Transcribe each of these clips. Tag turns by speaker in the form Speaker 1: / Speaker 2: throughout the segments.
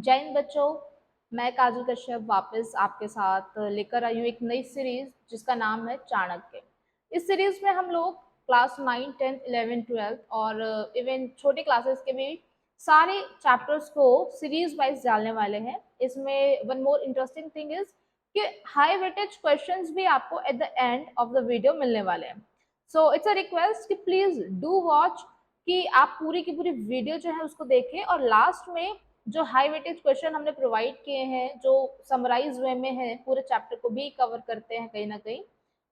Speaker 1: जय हिंद बच्चों। मैं काजल कश्यप वापस आपके साथ लेकर आई हूँ एक नई सीरीज जिसका नाम है चाणक्य। इस सीरीज में हम लोग क्लास 9, 10, 11, 12 और इवन छोटे क्लासेस के भी सारे चैप्टर्स को सीरीज वाइज डालने वाले हैं। इसमें one more interesting thing is कि हाई वेटेज क्वेश्चंस भी आपको at the end of the video मिलने वाले हैं। सो इट्स अ रिक्वेस्ट कि प्लीज डू वॉच, कि आप पूरी की पूरी वीडियो जो है उसको देखें और लास्ट में जो हाई वेटेज क्वेश्चन हमने प्रोवाइड किए हैं, जो समराइज वे में है, पूरे चैप्टर को भी कवर करते हैं कहीं ना कहीं,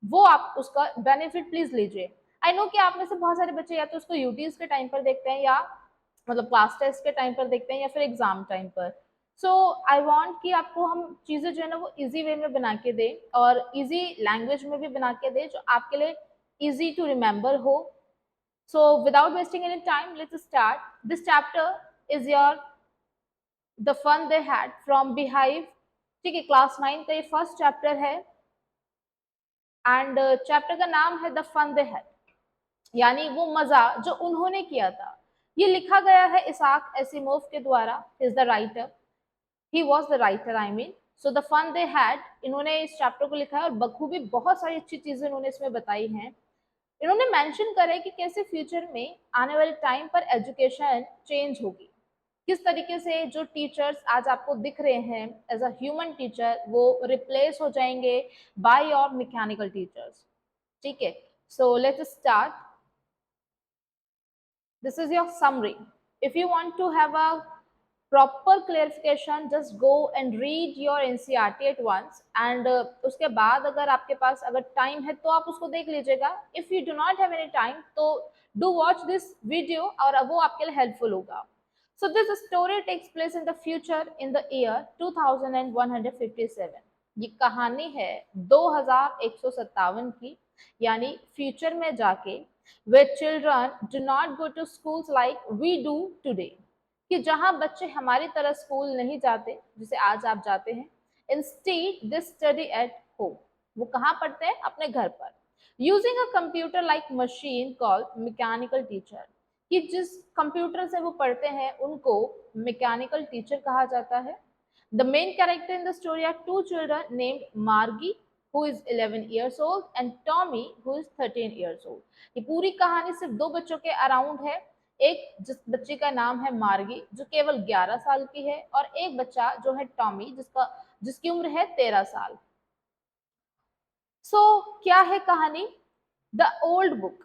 Speaker 1: वो आप उसका बेनिफिट प्लीज लीजिए। आई नो कि आप में से बहुत सारे बच्चे या तो उसको यूटीज के टाइम पर देखते हैं, या मतलब क्लास टेस्ट के टाइम पर देखते हैं, या फिर एग्जाम टाइम पर। सो आई वांट कि आपको हम चीज़ें जो है ना वो इजी वे में बना के दें और इजी लैंग्वेज में भी बना के दें जो आपके लिए इजी टू रिमेंबर हो। So without wasting any time, let's start. This chapter is your the fun they had from Beehive. ठीक है, क्लास 9 का ये फर्स्ट चैप्टर है एंड चैप्टर का नाम है द फन दे हैड, यानी वो मजा जो उन्होंने किया था। ये लिखा गया है इसाक एसिमोव के द्वारा। Is the writer, he was the writer I mean. So the fun they had, इन्होंने इस चैप्टर को लिखा है और बखूबी बहुत सारी अच्छी चीजें इन्होंने इसमें बताई हैं। इन्होंने मेंशन करा है कि कैसे फ्यूचर में आने वाले टाइम पर एजुकेशन चेंज होगी, किस तरीके से जो टीचर्स आज आपको दिख रहे हैं एज अ ह्यूमन टीचर, वो रिप्लेस हो जाएंगे बाय और मैकेनिकल टीचर्स। ठीक है, so let's start. This is your summary. If you want to have a proper clarification, just go and read your NCERT at once and उसके बाद अगर आपके पास अगर टाइम है तो आप उसको देख लीजिएगा। If you do not have any time तो do watch this video और वो आपके लिए helpful होगा। So this story takes place in the future in the year 2157. ये कहानी है 2157 की, यानी फ्यूचर में जाके, where children do not go to schools like we do today, कि जहां बच्चे हमारी तरह स्कूल नहीं जाते जिसे आज आप जाते हैं। Instead they study at home, वो कहाँ पढ़ते हैं? अपने घर पर। Using a computer like machine called mechanical teacher, कि जिस कंप्यूटर से वो पढ़ते हैं उनको मैकेनिकल टीचर कहा जाता है। The main character in the story are two children named Margie, who is 11 years old, and Tommy, who is 13 years old. ये पूरी कहानी सिर्फ दो बच्चों के अराउंड है। एक जिस बच्ची का नाम है मार्गी जो केवल 11 साल की है, और एक बच्चा जो है टॉमी जिसकी उम्र है 13 साल। क्या है कहानी? द ओल्ड बुक,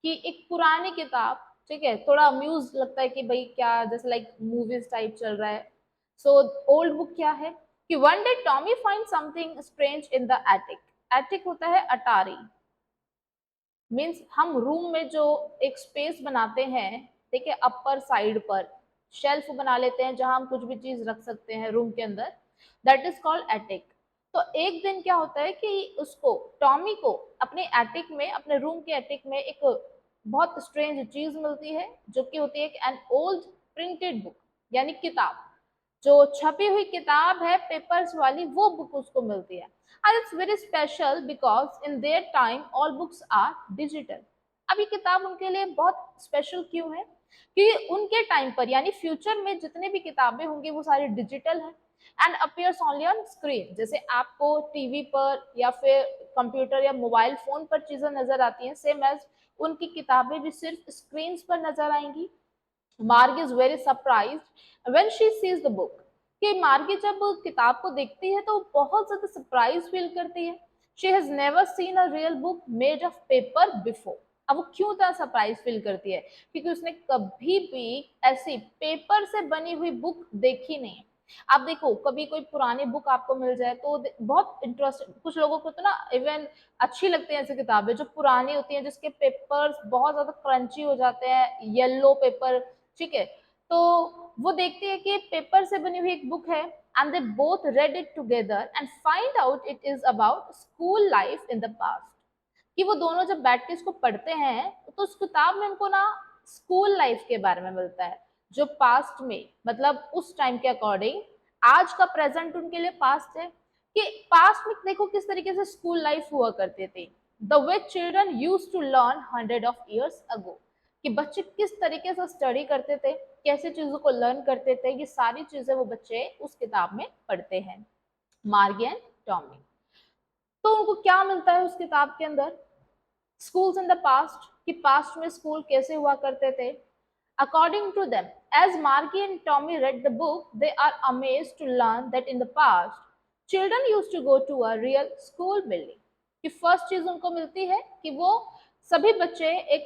Speaker 1: कि एक पुरानी किताब। ठीक है, थोड़ा अम्यूज लगता है कि भाई क्या, जैसे लाइक मूवीज टाइप चल रहा है। सो ओल्ड बुक क्या है कि one day Tommy find something strange in the attic. Attic होता है अटारी, मीन्स हम रूम में जो एक स्पेस बनाते हैं, ठीक है, अपर साइड पर शेल्फ बना लेते हैं जहां हम कुछ भी चीज रख सकते हैं रूम के अंदर, दैट इज कॉल्ड एटिक। तो एक दिन क्या होता है कि उसको, टॉमी को, अपने एटिक में, अपने रूम के एटिक में एक बहुत स्ट्रेंज चीज मिलती है जो कि होती है एन ओल्ड प्रिंटेड बुक, यानी किताब, जो छपी हुई किताब है पेपर्स वाली, वो बुक उसको मिलती है। And it's very special because in their time all books are digital. अब ये किताब उनके लिए बहुत स्पेशल क्यों है? क्योंकि उनके टाइम पर यानी फ्यूचर में जितने भी किताबें होंगी वो सारी डिजिटल है and appears only on screen. जैसे आपको टीवी पर या फिर कंप्यूटर या मोबाइल फोन पर चीजें नजर आती हैं, सेम एज उनकी किताबें भी सिर्फ स्क्रीन पर नजर आएंगी। मार्ग is very surprised when she sees the book, कि मार्गी जब किताब को देखती है तो बहुत ज्यादा सरप्राइज फील करती है। She has never seen a real book made of paper before. अब वो क्यों इतना सरप्राइज फील करती है? क्योंकि उसने कभी भी ऐसी पेपर से बनी हुई बुक देखी नहीं है। आप देखो, कभी कोई पुरानी बुक आपको मिल जाए तो बहुत इंटरेस्ट, कुछ लोगों को तो ना इवन अच्छी लगती है ऐसी किताबें जो पुरानी होती हैं, जिसके पेपर्स बहुत ज्यादा क्रंची हो जाते हैं, येलो पेपर। ठीक है, तो वो देखती है कि पेपर से बनी हुई एक बुक है and they both read it together and find out it is about school life in the past. कि वो दोनों जब बैठ के इसको पढ़ते हैं तो उस किताब में उनको ना स्कूल लाइफ के बारे में मिलता है, जो पास्ट में, मतलब उस टाइम के अकॉर्डिंग आज का प्रेजेंट उनके लिए पास्ट है। कि पास्ट में देखो किस तरीके से स्कूल लाइफ हुआ करते थे, the way children use to learn 100 of years ago, कि बच्चे किस तरीके से स्टडी करते थे, कैसे चीजों को लर्न करते थे, ये सारी चीजें वो बच्चे उस किताब में पढ़ते हैं, मार्गी एंड टॉमी। तो उनको क्या मिलता है उस किताब के अंदर? स्कूल्स इन द पास्ट, कि पास्ट में स्कूल कैसे हुआ करते थे। According to them, as Margie and Tommy read the book, they are amazed to learn that in the past children used to go to a real school building. कि first चीज उनको मिलती है कि वो सभी बच्चे एक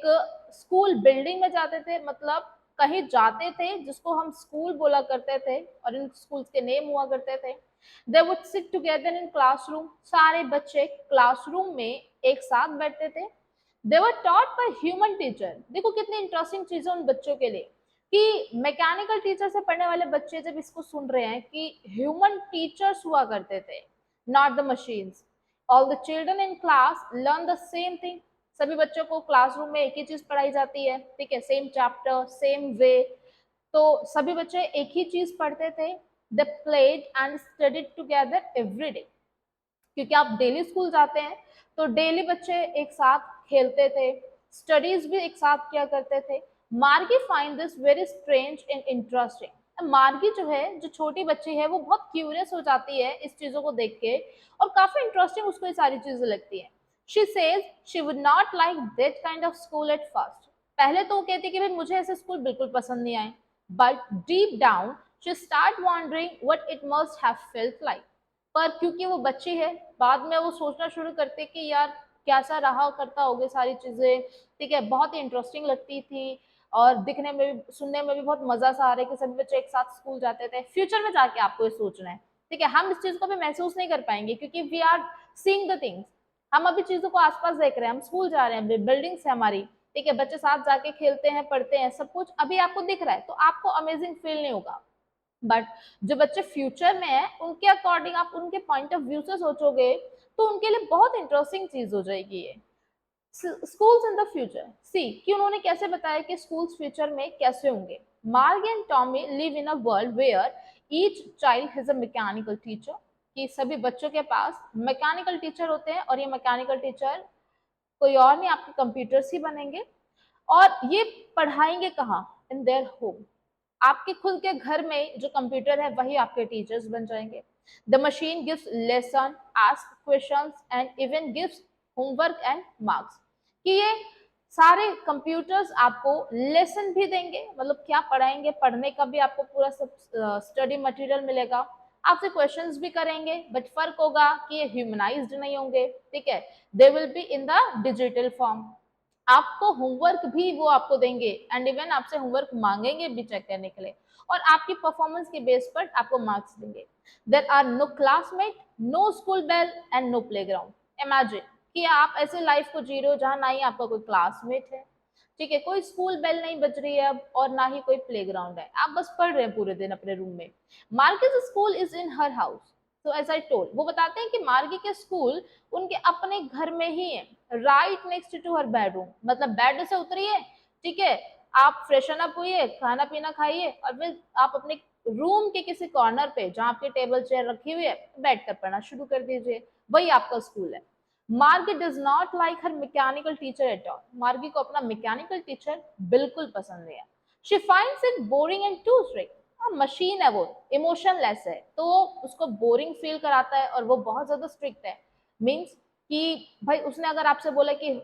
Speaker 1: स्कूल बिल्डिंग में जाते थे, मतलब कहीं जाते थे जिसको हम स्कूल बोला करते थे, और इन स्कूल्स के नेम हुआ करते थे। They would sit together in classroom, सारे बच्चे क्लासरूम में एक साथ बैठते थे। They were taught by human teacher. देखो कितनी इंटरेस्टिंग चीज है उन बच्चों के लिए कि मैकेनिकल टीचर से पढ़ने वाले बच्चे जब इसको सुन रहे हैं कि ह्यूमन टीचर्स हुआ करते थे, not the machines. All the children in class learn the same thing. सभी बच्चों को क्लासरूम में एक ही चीज पढ़ाई जाती है, ठीक है, सेम चैप्टर सेम वे। तो सभी बच्चे एक ही चीज पढ़ते थे। They played and studied together every day, क्योंकि आप डेली स्कूल जाते हैं तो डेली बच्चे एक साथ खेलते थे, स्टडीज भी एक साथ किया करते थे। मार्गी find this very strange and interesting. मार्गी जो है, जो छोटी बच्ची है, वो बहुत क्यूरियस हो जाती है इस चीजों को देख के, और काफी इंटरेस्टिंग उसको ये सारी चीजें लगती है। She says she would not like that kind of school at first. पहले तो वो कहती कि भाई मुझे ऐसे स्कूल बिल्कुल पसंद नहीं आए, but deep down she start wondering what it must have felt like. पर क्योंकि वो बच्ची है, बाद में वो सोचना शुरू करते कि यार कैसा रहा करता होगे सारी चीजें, ठीक है, बहुत ही इंटरेस्टिंग लगती थी, और दिखने में भी सुनने में भी बहुत मजा सा आ रहा है कि सभी बच्चे एक साथ स्कूल जाते थे। फ्यूचर में जाके आपको ये सोचना है, ठीक है, हम इस चीज को भी महसूस नहीं कर पाएंगे क्योंकि we are seeing the things. हम अभी चीजों को आसपास देख रहे हैं, हम स्कूल जा रहे हैं, बिल्डिंग्स है हमारी, ठीक है, बच्चे साथ जाके खेलते हैं, पढ़ते हैं, सब कुछ अभी आपको दिख रहा है, तो आपको अमेजिंग फील नहीं होगा। बट जो बच्चे फ्यूचर में है, उनके अकॉर्डिंग आप उनके पॉइंट ऑफ व्यू से सोचोगे तो उनके लिए बहुत इंटरेस्टिंग चीज हो जाएगी ये। स्कूल्स इन द फ्यूचर, सी कि उन्होंने कैसे बताया कि स्कूल्स फ्यूचर में कैसे होंगे। Margie and Tommy live in a world where each child has a mechanical teacher. कि सभी बच्चों के पास मैकेनिकल टीचर होते हैं, और ये मैकेनिकल टीचर कोई और नहीं, आपके कंप्यूटर्स ही बनेंगे। और ये पढ़ाएंगे कहाँ? In their home. आपके खुद के घर में जो कंप्यूटर है वही आपके टीचर्स बन जाएंगे। The machine gives lesson, ask questions and even gives homework and marks. कि ये सारे कंप्यूटर्स आपको लेसन भी देंगे, मतलब क्या पढ़ाएंगे, पढ़ने का भी आपको पूरा सब स्टडी मटेरियल मिलेगा, आपसे क्वेश्चंस भी करेंगे, बट फर्क होगा कि ये ह्यूमनाइज्ड नहीं होंगे, ठीक है, they will be in the digital form. आपको होमवर्क भी वो आपको देंगे, एंड इवन आपसे होमवर्क मांगेंगे भी चेक करने के लिए, और आपकी परफॉर्मेंस के बेस पर आपको मार्क्स देंगे। There are no classmate, no school bell and no playground. Imagine कि आप ऐसे लाइफ को जी रहे हो जहां ना ही आपका कोई क्लासमेट है, ठीक है, कोई स्कूल बेल नहीं बज रही है अब, और ना ही कोई प्लेग्राउंड है, आप बस पढ़ रहे हैं पूरे दिन अपने रूम में। Marquez school is in her house. तो एज आई टोल्ड, वो बताते हैं कि मार्गी के स्कूल उनके अपने घर में ही है, right next to her bedroom. मतलब बेड से उतरिए, ठीक है, आप फ्रेशन अप हुई, खाना पीना खाइए, और फिर आप अपने रूम के किसी कॉर्नर पे जहाँ आपकी टेबल चेयर रखी हुई है बैठ कर पढ़ना शुरू कर दीजिए, वही आपका स्कूल है। Margie does not like her mechanical teacher at all. Margie को अपना मैकेनिकल टीचर बिल्कुल पसंद नहीं है। She finds it boring and too strict. Machine है वो, इमोशनलेस है, तो उसको बोरिंग फील कराता है, और वो बहुत ज्यादा स्ट्रिक्ट है। मीन्स कि भाई उसने अगर आपसे बोला कि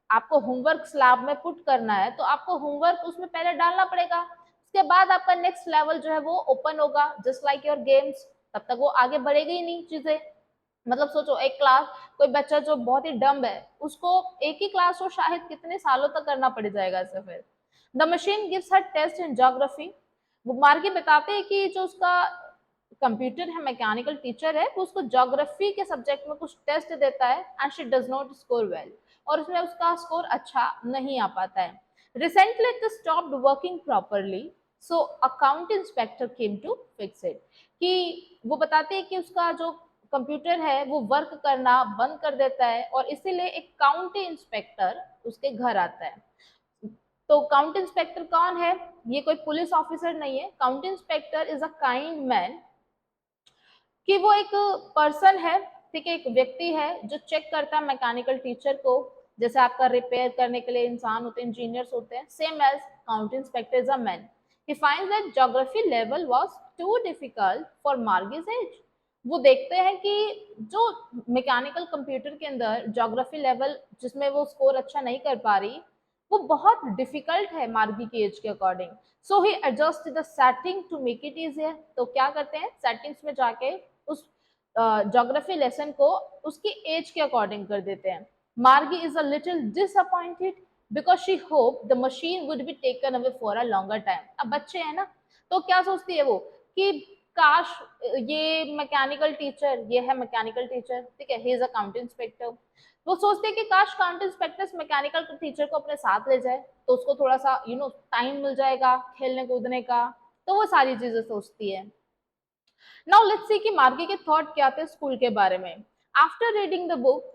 Speaker 1: आपको होमवर्क स्लैब में पुट करना है, तो आपको होमवर्क उसमें पहले डालना पड़ेगा, उसके बाद आपका नेक्स्ट लेवल जो है वो ओपन होगा, जस्ट लाइक योर गेम्स। तब तक वो आगे बढ़ेगी ही नहीं चीजें। मतलब सोचो, एक क्लास, कोई बच्चा जो बहुत ही डम्ब है, उसको एक ही क्लास को शायद कितने सालों तक करना पड़ जाएगा ऐसे। फिर the machine gives her test in geography. वो मार्गी बताते हैं कि जो उसका कंप्यूटर है, मैकेनिकल टीचर है, वो उसको ज्योग्राफी के सब्जेक्ट में कुछ टेस्ट देता है, and she does not score well, और उसमें उसका स्कोर अच्छा नहीं आ पाता है। Recently it stopped working properly, so account inspector came to fix it. कि वो बताते हैं कि उसका जो कंप्यूटर है वो वर्क करना बंद कर देता है, और इसीलिए एक काउंटी इंस्पेक्टर उसके घर आता है। तो काउंटी इंस्पेक्टर कौन है? ये कोई पुलिस ऑफिसर नहीं है। County inspector is a kind man, कि वो एक पर्सन है, ठीक है, एक व्यक्ति है जो चेक करता है मैकेनिकल टीचर को। जैसे आपका रिपेयर करने के लिए इंसान होते हैं, इंजीनियर्स होते हैं, same as county inspector is a man. He finds that geography level was too difficult for Margie's age. वो देखते हैं कि जो मैकेनिकल कंप्यूटर के अंदर ज्योग्राफी लेवल जिसमें वो स्कोर अच्छा नहीं कर पा रही, वो बहुत डिफिकल्ट है मार्गी की एज के according. So he adjust the setting to make it easier. तो क्या करते हैं, सेटिंग्स में जाके उस ज्योग्राफी लेसन को उसकी एज के अकॉर्डिंग कर देते हैं. मार्गी is a little disappointed because she hope the machine would be taken away for a longer time. अब बच्चे हैं ना, तो क्या सोचती है वो कि काश ये मैकेनिकल टीचर, ये है मैकेनिकल टीचर, ठीक है, ही इज अकाउंट इंस्पेक्टर. वो सोचते हैं कि काश काउंट इंस्पेक्टर मैकेनिकल टीचर को अपने साथ ले जाए तो उसको थोड़ा सा टाइम मिल जाएगा खेलने कूदने का. तो वो सारी चीजें सोचती है. नाउ लेट्स सी कि मार्गी के थॉट क्या थे स्कूल के बारे में. आफ्टर रीडिंग द बुक,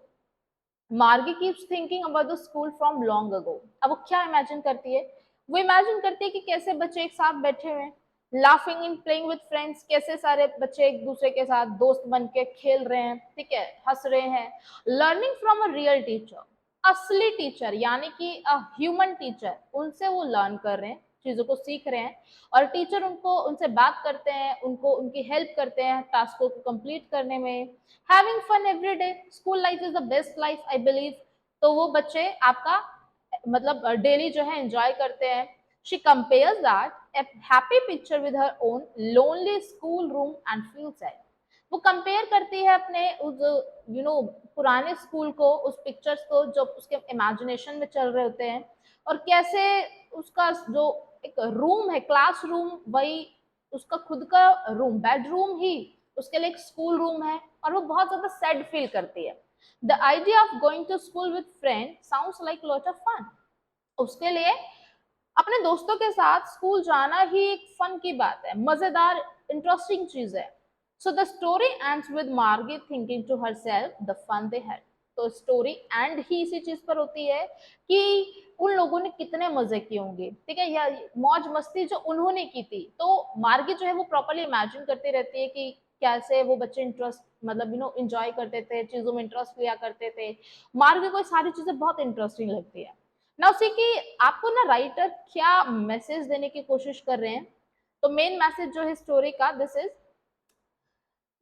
Speaker 1: मार्गी keeps thinking about the school from long ago. अब वो क्या इमेजिन करती है, वो इमेजिन करती है कि कैसे बच्चे एक साथ बैठे हुए हैं, laughing and playing with friends, कैसे सारे बच्चे एक दूसरे के साथ दोस्त बन के खेल रहे हैं, ठीक है, हंस रहे हैं. Learning from a real teacher, असली टीचर यानी कि अ ह्यूमन टीचर, उनसे वो लर्न कर रहे हैं, चीजों को सीख रहे हैं. और टीचर उनको उनसे बात करते हैं, उनको उनकी हेल्प करते हैं टास्कों को कंप्लीट करने में. Having fun every day, school life is the best life I believe. तो वो बच्चे आपका मतलब डेली जो है एंजॉय करते हैं. She compares that A happy picture with her own lonely school room and feel sad. वो कंपेयर करती है अपने उस पुराने स्कूल को, उस पिक्चर्स को जो उसके इमेजिनेशन में चल रहे होते हैं, और कैसे उसका जो एक रूम है, क्लास रूम, वही उसका खुद का रूम, बेडरूम ही उसके लिए एक स्कूल रूम है, और वो बहुत ज्यादा सैड फील करती है. The idea of going to school with friend sounds like lot of fun. उसके लिए अपने दोस्तों के साथ स्कूल जाना ही एक फन की बात है, मजेदार इंटरेस्टिंग चीज है. So the story ends with Margie thinking to herself the fun they had. तो स्टोरी एंड ही इसी चीज पर होती है कि उन लोगों ने कितने मजे किए होंगे, ठीक है, या मौज मस्ती जो उन्होंने की थी. तो मार्गी जो है वो प्रॉपरली इमेजिन करती रहती है कि कैसे वो बच्चे इंटरेस्ट मतलब एंजॉय करते थे, चीजों में इंटरेस्ट लिया करते थे. मार्गी को सारी चीजें बहुत इंटरेस्टिंग लगती है. नाउ सी कि आपको ना राइटर क्या मैसेज देने की कोशिश कर रहे हैं. तो मेन मैसेज जो है स्टोरी का, this is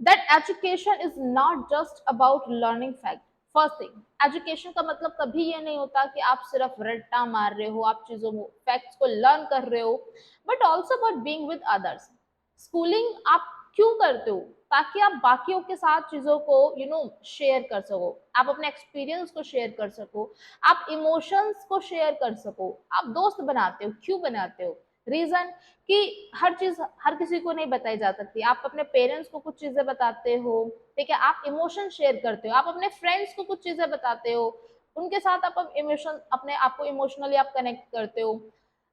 Speaker 1: that education is not just about learning fact. First thing, education का मतलब कभी ये नहीं होता कि आप सिर्फ रट्टा मार रहे हो, आप चीजों को फैक्ट्स को लर्न कर रहे हो, but also about being with others. Schooling आप क्यों करते हो, ताकि आप बाकियों के साथ चीजों को शेयर कर सको, आप अपने एक्सपीरियंस को शेयर कर सको, आप इमोशंस को शेयर कर सको. आप दोस्त बनाते हो, क्यों बनाते हो, रीजन कि हर चीज हर किसी को नहीं बताई जा सकती. आप अपने पेरेंट्स को कुछ चीजें बताते हो, ठीक है, आप इमोशन शेयर करते हो, आप अपने फ्रेंड्स को कुछ चीजें बताते हो, उनके साथ आप इमोशन अपने आप को इमोशनली आप कनेक्ट करते हो,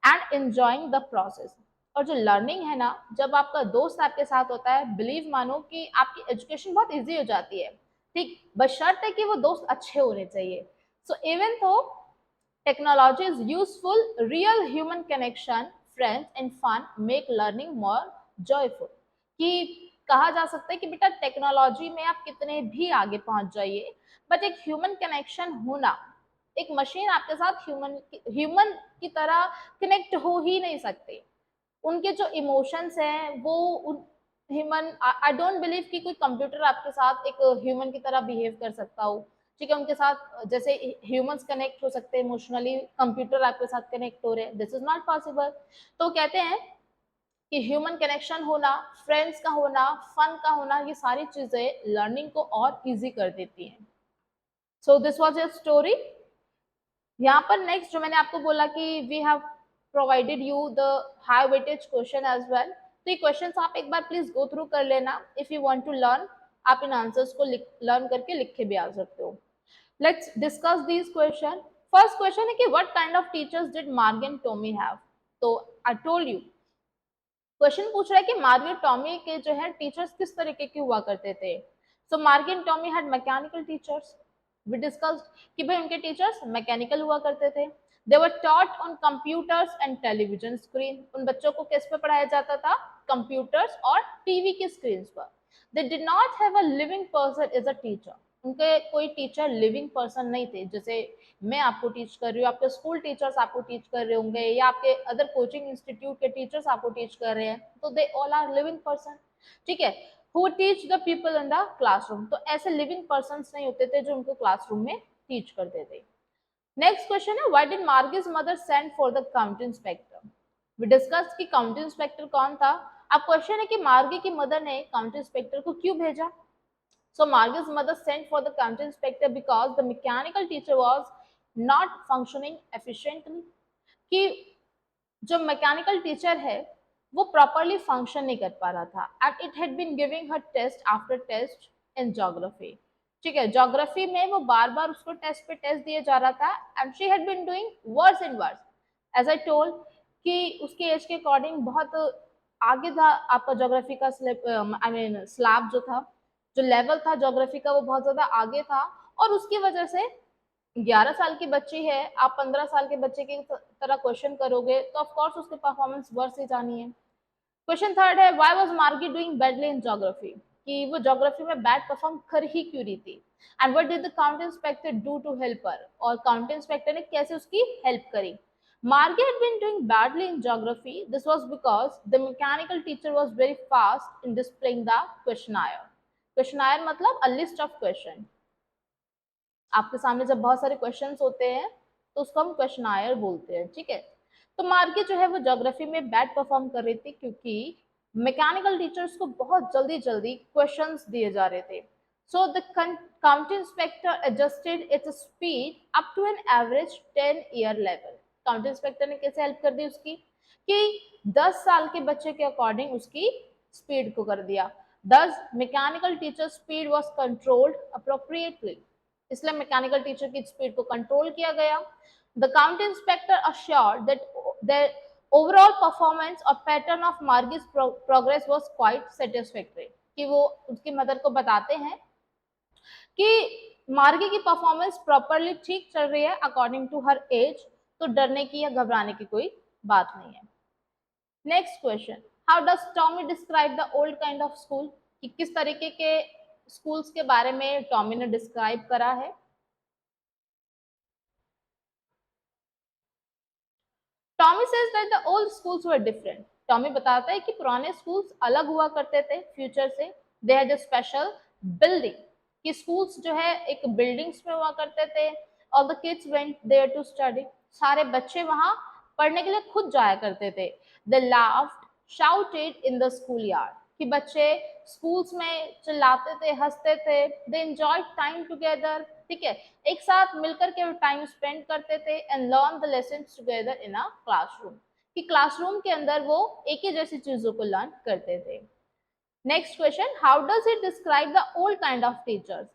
Speaker 1: एंड एंजॉइंग द प्रोसेस. और जो लर्निंग है ना, जब आपका दोस्त आपके साथ होता है, बिलीव मानो कि आपकी एजुकेशन बहुत इजी हो जाती है, ठीक, बशर्ते कि वो दोस्त अच्छे होने चाहिए. सो इवन तो technology is useful, real human connection, friends and fun make learning more joyful. कि कहा जा सकता है कि बेटा टेक्नोलॉजी में आप कितने भी आगे पहुंच जाइए, बट एक ह्यूमन कनेक्शन होना, एक मशीन आपके साथ ह्यूमन की तरह कनेक्ट हो ही नहीं सकते. उनके जो इमोशंस हैं वो उन ह्यूमन, आई डोंट बिलीव कि कोई कंप्यूटर आपके साथ एक ह्यूमन की तरह बिहेव कर सकता हो, ठीक है, उनके साथ जैसे ह्यूमंस कनेक्ट हो सकते हैं इमोशनली, कंप्यूटर आपके साथ कनेक्ट हो रहे हैं, दिस इज नॉट पॉसिबल. तो कहते हैं कि ह्यूमन कनेक्शन होना, फ्रेंड्स का होना, फन का होना, ये सारी चीजें लर्निंग को और इजी कर देती हैं. So this was your story. यहाँ पर नेक्स्ट जो मैंने आपको बोला कि we have provided you the high weightage question as well. तो ये क्वेश्चंस आप एक बार प्लीज गो थ्रू कर लेना if you want to learn. आप इन आंसर्स को लर्न करके लिख के भी आ सकते हो. Let's discuss this question. First question है कि what kind of teachers did मार्गी एंड टॉमी हैव. तो आई टोल्ड यू, क्वेश्चन पूछ रहा है कि मार्गी और टॉमी के जो है टीचर्स किस तरीके के हुआ करते थे. So Margie and Tommy had mechanical teachers. We discussed कि भाई उनके टीचर्स मैकेनिकल हुआ करते थे. They were taught on computers and television screen. उन बच्चों को किस पे पढ़ाया जाता था, कंप्यूटर्स और टीवी की स्क्रीन पर. They did not have a living person as a teacher. उनके कोई टीचर लिविंग पर्सन नहीं थे, जैसे मैं आपको टीच कर रही हूँ, आपके स्कूल टीचर्स आपको टीच कर रहे होंगे, या आपके अदर कोचिंग इंस्टीट्यूट के टीचर्स आपको टीच कर रहे हैं, तो they all are living person, ठीक है, who teach the people in the classroom. तो ऐसे लिविंग पर्सन नहीं होते थे जो उनको क्लासरूम में टीच करते थे। नेक्स्ट क्वेश्चन है, why did Margie's mother send for the county inspector. We discuss कि काउंटी इंस्पेक्टर कौन था। अब क्वेश्चन है कि मार्गी की मदर ने काउंटी इंस्पेक्टर को क्यों भेजा। So Margaret's mother sent for the county inspector because the mechanical teacher was not functioning efficiently. कि जो मैकेनिकल टीचर है वो प्रॉपरली फंक्शन नहीं कर पा रहा था, and it had been giving her test after test in geography. ठीक है, ज्योग्राफी में वो बार बार उसको टेस्ट पे टेस्ट दिए जा रहा था, and she had been doing worse and worse. As I told कि उसके एज के अकॉर्डिंग बहुत आगे था आपका ज्योग्राफी का आई मीन स्लैब जो था, जो लेवल था ज्योग्राफी का वो बहुत ज्यादा आगे था, और उसकी वजह से 11 साल की बच्ची है, आप 15 साल के बच्चे की तरह क्वेश्चन करोगे तो ऑफ कोर्स उसके परफॉर्मेंस वर्स ही जानी है। क्वेश्चन थर्ड है, व्हाई वाज मार्गी डूइंग बैडली इन ज्योग्राफी, कि वो ज्योग्राफी में बैड परफॉर्म कर ही क्यों रही थी, and what did the county inspector do to help her, और काउंटी इंस्पेक्टर ने कैसे उसकी हेल्प करी। Margie had been doing badly in geography. This was because the mechanical teacher was very fast in displaying the questionnaire. Questionnaire मतलब a list of question. आपके सामने जब बहुत सारे क्वेश्चंस होते हैं तो उसको हम क्वेश्चनायर बोलते हैं, ठीक है। तो मार्गी जो है वो ज्योग्राफी में बैड परफॉर्म कर रही थी क्योंकि मैकेनिकल टीचर्स को बहुत जल्दी जल्दी क्वेश्चंस दिए जा रहे थे। So the county inspector adjusted its speed up to an average 10 year level. County inspector ने कैसे हेल्प कर दी उसकी, कि 10 साल के बच्चे के अकॉर्डिंग उसकी स्पीड को कर दिया। Thus, mechanical teacher speed was controlled appropriately. इसलिए मैकेनिकल टीचर की स्पीड को कंट्रोल किया गया। The county inspector assured that their overall performance और pattern of Margie's progress was quite satisfactory, कि वो उसकी मदर को बताते हैं कि मार्गी की परफॉर्मेंस प्रॉपरली ठीक चल रही है अकॉर्डिंग टू हर एज, तो डरने की या घबराने की कोई बात नहीं है। Next question, how does Tommy describe the old kind of school, कि किस तरीके के स्कूल्स के बारे में टॉमी ने डिस्क्राइब करा है। Tommy says that the old schools were different. Tommy बताता है कि पुराने स्कूल्स अलग हुआ करते थे फ्यूचर से। They had a special building, कि स्कूल्स जो है एक बिल्डिंग्स में हुआ करते थे। All the kids went there to study, सारे बच्चे वहां पढ़ने के लिए खुद जाया करते थे। They laughed shouted in the school yard, कि बच्चे स्कूल्स में चिल्लाते थे, हंसते थे। दे एंजॉयड टाइम टुगेदर, ठीक है, एक साथ मिलकर के टाइम स्पेंड करते थे। And learn the lessons together in a classroom, कि क्लासरूम के अंदर वो एक ही जैसी चीजों को लर्न करते थे। Next question, how does it describe the old kind of teachers,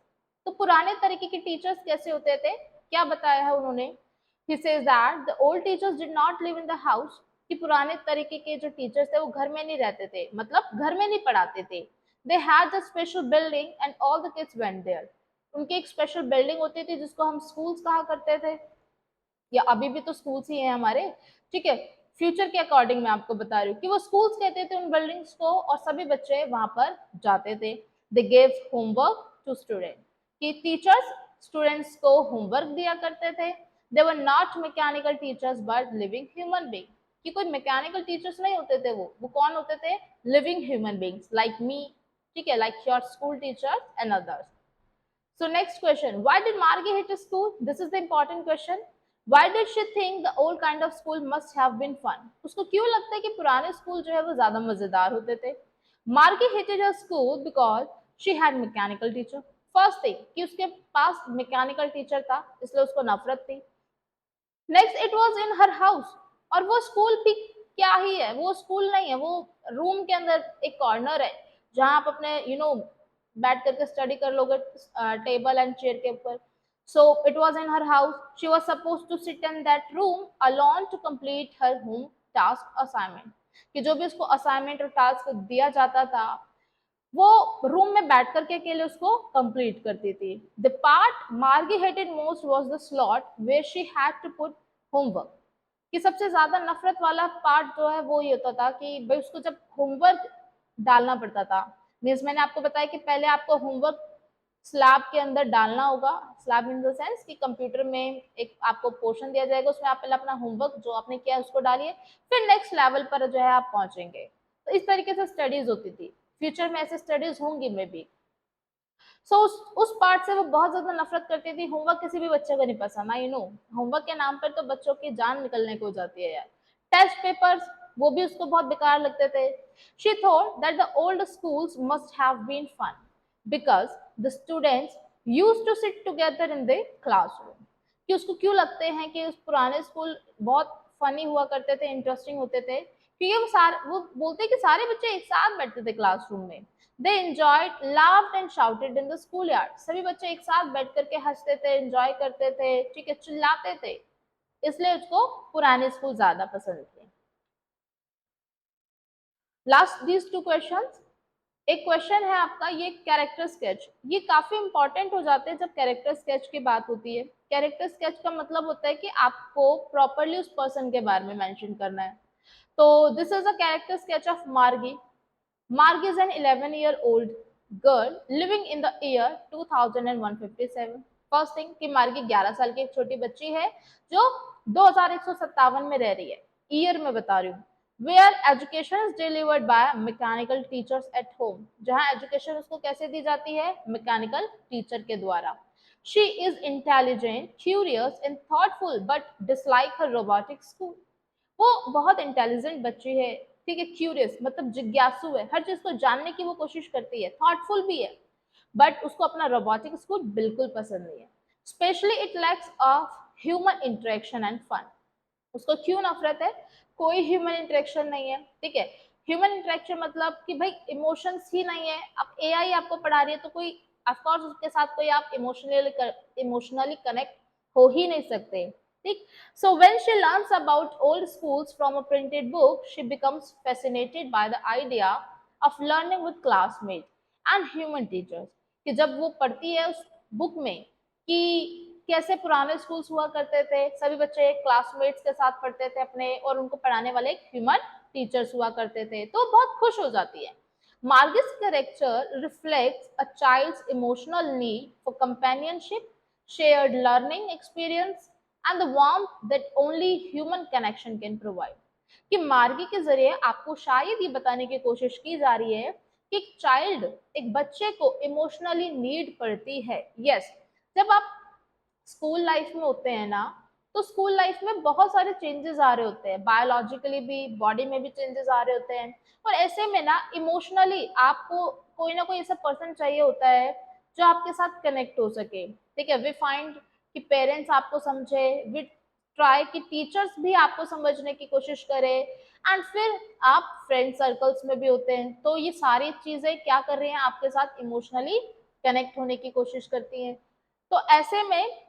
Speaker 1: तो पुराने तरीके के टीचर्स कैसे होते थे, क्या बताया है उन्होंने। He says that the old teachers did not live in the house, कि पुराने तरीके के जो टीचर्स थे वो घर में नहीं रहते थे, मतलब घर में नहीं पढ़ाते थे। They had a special building and all the kids went there, उनकी एक स्पेशल बिल्डिंग होती थी जिसको हम स्कूल्स कहा करते थे, या अभी भी तो स्कूल्स ही हैं हमारे, ठीक है। फ्यूचर के अकॉर्डिंग मैं आपको बता रही हूँ कि वो स्कूल्स कहते थे उन बिल्डिंग्स को, और सभी बच्चे वहां पर जाते थे। They gave homework to student, कि टीचर्स स्टूडेंट्स को होमवर्क दिया करते थे। They were not mechanical teachers but living human being, कि कोई मैकेनिकल टीचर्स नहीं होते थे, वो कौन होते थे, living human beings like me, ठीक है, like your school teachers and others. So next question, why did Margie hate school? This is the important question. Why did she think the old kind of school must have been fun? उसको क्यों लगता है कि पुराने school जो है वो ज्यादा मजेदार होते थे। Margie hated her school because she had mechanical teacher. First thing कि उसके पास mechanical teacher था, इसलिए उसको नफरत थी। Next, it was in her house, और वो स्कूल भी क्या ही है, वो स्कूल नहीं है, वो रूम के अंदर एक कॉर्नर है जहां आप अपने बैठ करके स्टडी कर लोगे टेबल एंड चेयर के ऊपर। So it was in her house, she was suppose to sit in that room alone to complete her home task assignment, कि जो भी उसको असाइनमेंट और टास्क दिया जाता था वो रूम में बैठ करके अकेले उसको कंप्लीट करती थी। The part Margie hated most was the slot where she had to put homework, कि सबसे ज्यादा नफरत वाला पार्ट जो है वो ये होता था कि भाई उसको जब होमवर्क डालना पड़ता था। मीन्स मैंने आपको बताया कि पहले आपको होमवर्क स्लैब के अंदर डालना होगा। स्लैब इन द सेंस कि कंप्यूटर में एक आपको पोर्शन दिया जाएगा, उसमें आप पहले अपना होमवर्क जो आपने किया है उसको डालिए, फिर नेक्स्ट लेवल पर जो है आप पहुंचेंगे। तो इस तरीके से स्टडीज होती थी। फ्यूचर में ऐसे स्टडीज होंगी मे बी। सो उस पार्ट से वो बहुत ज्यादा नफरत करती थी। होमवर्क किसी भी बच्चे को नहीं पसंद, आई नो। होमवर्क के नाम पर तो बच्चों की जान निकलने को जाती है यार। टेस्ट पेपर्स, वो भी उसको बहुत बेकार लगते थे। She thought that the old schools must have been fun because the students used to sit together in the classroom. कि उसको क्यों लगते हैं कि उस पुराने स्कूल बहुत फनी हुआ करते थे, इंटरेस्टिंग होते थे, क्योंकि वो बोलते कि सारे बच्चे एक साथ बैठते थे क्लासरूम में। दे enjoyed, laughed and shouted in the schoolyard. सभी बच्चे एक साथ बैठ करके हंसते थे, एंजॉय करते थे, ठीक है, चिल्लाते थे। इसलिए उसको पुराने स्कूल ज्यादा पसंद थे। Last these two questions. एक क्वेश्चन है आपका, ये कैरेक्टर स्केच, ये काफी इंपॉर्टेंट हो जाते हैं जब कैरेक्टर स्केच की बात होती है। कैरेक्टर स्केच का मतलब होता है कि आपको प्रॉपरली उस पर्सन के बारे में मेंशन करना है। तो this is a character sketch of मार्गी। Marg is an 11-year-old girl living in the year 2157. First thing कि मार्गी 11 साल की एक छोटी बच्ची है जो 2157 में रह रही है। ईयर में बता रही हूँ। Where education is delivered by mechanical teachers at home, जहाँ एजुकेशन उसको कैसे दी जाती है, मैकेनिकल टीचर के द्वारा। She is intelligent, curious and thoughtful but dislike her robotic school. वो बहुत इंटेलिजेंट बच्ची है, ठीक है, क्यूरियस मतलब जिज्ञासु है, हर चीज को जानने की वो कोशिश करती है, थॉटफुल भी है, बट उसको अपना रोबोटिक स्कूल बिल्कुल पसंद नहीं है। Specially it lacks of human interaction and fun. उसको क्यों नफरत है? कोई ह्यूमन इंटरेक्शन नहीं है, ठीक है। ह्यूमन इंटरेक्शन मतलब कि भाई इमोशंस ही नहीं है। अब एआई आपको पढ़ा रही है तो कोई ऑफकोर्स उसके साथ कोई आप इमोशनली कनेक्ट हो ही नहीं सकते, ठीक। So when she learns about old schools from a printed book she becomes fascinated by the idea of learning with classmate and human teachers. कि जब वो पढ़ती है उस बुक में कि कैसे पुराने स्कूल्स हुआ करते थे, सभी बच्चे क्लासमेट्स के साथ पढ़ते थे अपने, और उनको पढ़ाने वाले एक ह्यूमन टीचर्स हुआ करते थे, तो बहुत खुश हो जाती है। Margie's character reflects a child's emotional need for companionship, shared learning experience, and the warmth that only human connection can provide. कि मार्गी के जरिए आपको शायद ये बताने की कोशिश की जा रही है कि एक चाइल्ड, एक बच्चे को इमोशनली नीड पड़ती है। यस, जब आप स्कूल लाइफ में होते हैं ना, तो स्कूल लाइफ में बहुत सारे चेंजेस आ रहे होते हैं, बायोलॉजिकली भी, बॉडी में भी चेंजेस आ रहे होते हैं। और ऐसे में ना इमोशनली आपको कोई ना कोई ऐसा पर्सन चाहिए होता है जो आपके साथ कनेक्ट हो सके, ठीक है। वी फाइंड कि पेरेंट्स आपको समझे, वी ट्राई कि टीचर्स भी आपको समझने की कोशिश करे, एंड फिर आप फ्रेंड सर्कल्स में भी होते हैं, तो ये सारी चीजें क्या कर रही हैं, आपके साथ इमोशनली कनेक्ट होने की कोशिश करती हैं। तो ऐसे में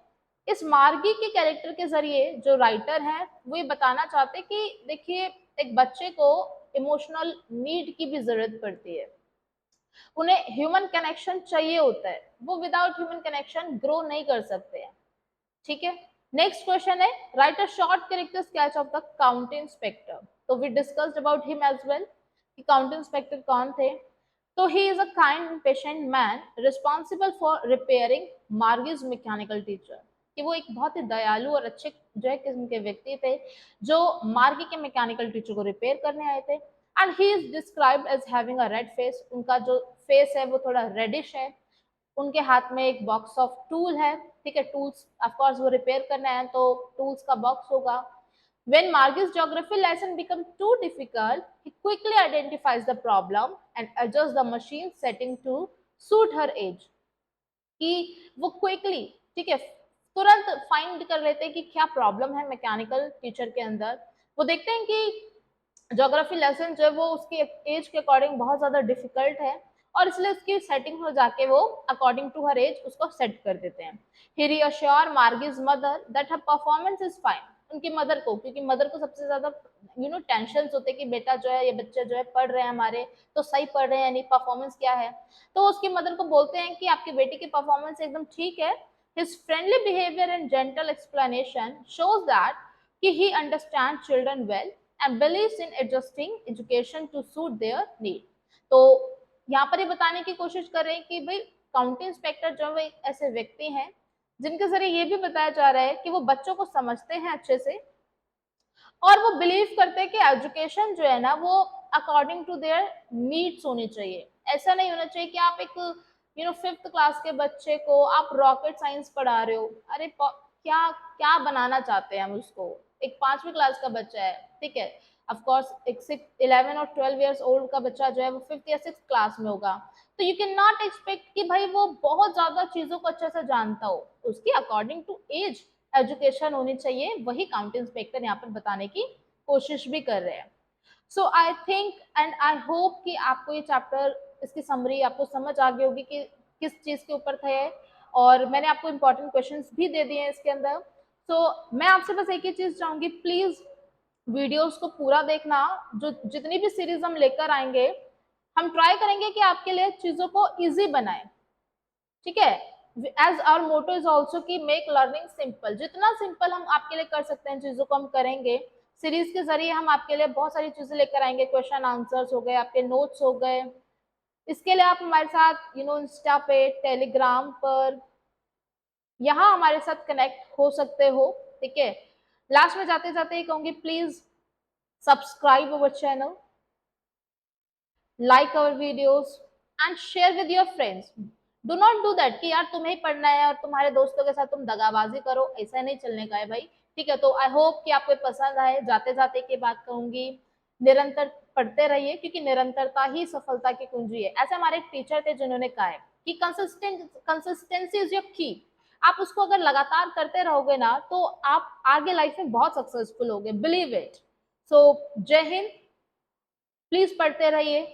Speaker 1: इस मार्गी के कैरेक्टर के जरिए जो राइटर है वो ये बताना चाहते कि देखिए, एक बच्चे को इमोशनल नीड की भी जरूरत पड़ती है, उन्हें ह्यूमन कनेक्शन चाहिए होता है, वो विदाउट ह्यूमन कनेक्शन ग्रो नहीं कर सकते हैं, ठीक है। नेक्स्ट क्वेश्चन है, write a short character sketch of the county inspector. तो we discussed about him as well कि काउंटी इंस्पेक्टर कौन थे। तो he is a kind patient man responsible for repairing Margie's mechanical teacher. कि वो एक बहुत ही दयालु और अच्छे जो है किस्म के व्यक्ति थे जो मार्गी के मैकेनिकल टीचर को रिपेयर करने आए थे। And he is described as having a red face. उनका जो फेस है वो थोड़ा रेडिश है। उनके हाथ में एक बॉक्स ऑफ टूल है, ठीक है, टूल्स ऑफकोर्स वो रिपेयर करना है तो टूल्स का बॉक्स होगा। When Margie's geography lesson becomes too difficult, he quickly identifies the problem and adjusts the machine setting to suit her age. कि वो क्विकली, ठीक है, तुरंत फाइंड कर लेते हैं कि क्या प्रॉब्लम है मैकेनिकल टीचर के अंदर। वो देखते हैं कि ज्योग्राफी लेसन जो है वो उसकी एज के अकॉर्डिंग बहुत ज्यादा डिफिकल्ट है, और इसलिए उसकी सेटिंग में जाके वो अकॉर्डिंग टू हर एज उसको सेट कर देते हैं। He reassure Margie's mother that her performance is fine. उनकी मदर को, क्योंकि मदर को सबसे ज्यादा टेंशन होते हैं कि बेटा जो है, ये बच्चे जो है पढ़ रहे हैं हमारे, तो सही पढ़ रहे हैं या नहीं, परफॉर्मेंस क्या है। तो उसकी मदर को बोलते हैं कि आपकी बेटी की परफॉर्मेंस एकदम ठीक है। His friendly behaviour and gentle explanation shows that कि he understands children well and believes in adjusting education to suit their need. तो यहाँ पर ये बताने की कोशिश कर रहे हैं कि भाई काउंटी इंस्पेक्टर जो है वो एक ऐसे व्यक्ति हैं जिनके जरिए ये भी बताया जा रहा है कि वो बच्चों को समझते हैं अच्छे से और वो बिलीव करते हैं कि एजुकेशन जो है ना वो अकॉर्डिंग टू देयर नीड्स होनी चाहिए। ऐसा नहीं होना चाहिए कि आप एक फिफ्थ क्लास के बच्चे को आप रॉकेट साइंस पढ़ा रहे हो। अरे क्या क्या बनाना चाहते हैं हम उसको। एक 5वीं क्लास का बच्चा है, ठीक है, ऑफ कोर्स एक 11 और 12 इयर्स ओल्ड का बच्चा जो है वो 5th या 6th क्लास में होगा, तो यू कैन नॉट एक्सपेक्ट कि भाई वो बहुत ज्यादा चीजों को अच्छे से जानता हो। उसकी अकॉर्डिंग टू एज एजुकेशन होनी चाहिए, वही काउंटी इंस्पेक्टर यहाँ पर बताने की कोशिश भी कर रहे हैं। So I think and I hope कि आपको ये चैप्टर, इसकी समरी आपको समझ आ गई होगी कि किस चीज के ऊपर था ये, और मैंने आपको इंपॉर्टेंट क्वेश्चंस भी दे दिए हैं इसके अंदर। मैं आपसे बस एक ही चीज चाहूंगी, प्लीज वीडियोस को पूरा देखना। जो जितनी भी सीरीज हम लेकर आएंगे, हम ट्राई करेंगे कि आपके लिए चीजों को इजी बनाएं, ठीक है। As our motto is also की मेक लर्निंग सिंपल, जितना सिंपल हम आपके लिए कर सकते हैं चीजों को हम करेंगे। सीरीज के जरिए हम आपके लिए बहुत सारी चीजें लेकर आएंगे, क्वेश्चन आंसर्स हो गए, आपके नोट्स हो गए। इसके लिए आप हमारे साथ इंस्टा पे, टेलीग्राम पर, यहाँ हमारे साथ कनेक्ट हो सकते हो, ठीक है। लास्ट में जाते जाते ही कहूंगी, please subscribe our channel, like our videos and share with your friends. Do not do that कि यार तुम्हें ही पढ़ना है और तुम्हारे दोस्तों के साथ तुम दगाबाजी करो, ऐसा नहीं चलने का है भाई, ठीक है। तो आई होप कि आपको पसंद आए। जाते जाते की बात कहूंगी, निरंतर पढ़ते रहिए, क्योंकि निरंतरता ही सफलता की कुंजी है। ऐसे हमारे एक टीचर थे जिन्होंने कहा है कि कंसिस्टेंसी इज योर की। आप उसको अगर लगातार करते रहोगे ना, तो आप आगे लाइफ में बहुत सक्सेसफुल होगे, बिलीव इट। सो जय हिंद, प्लीज पढ़ते रहिए,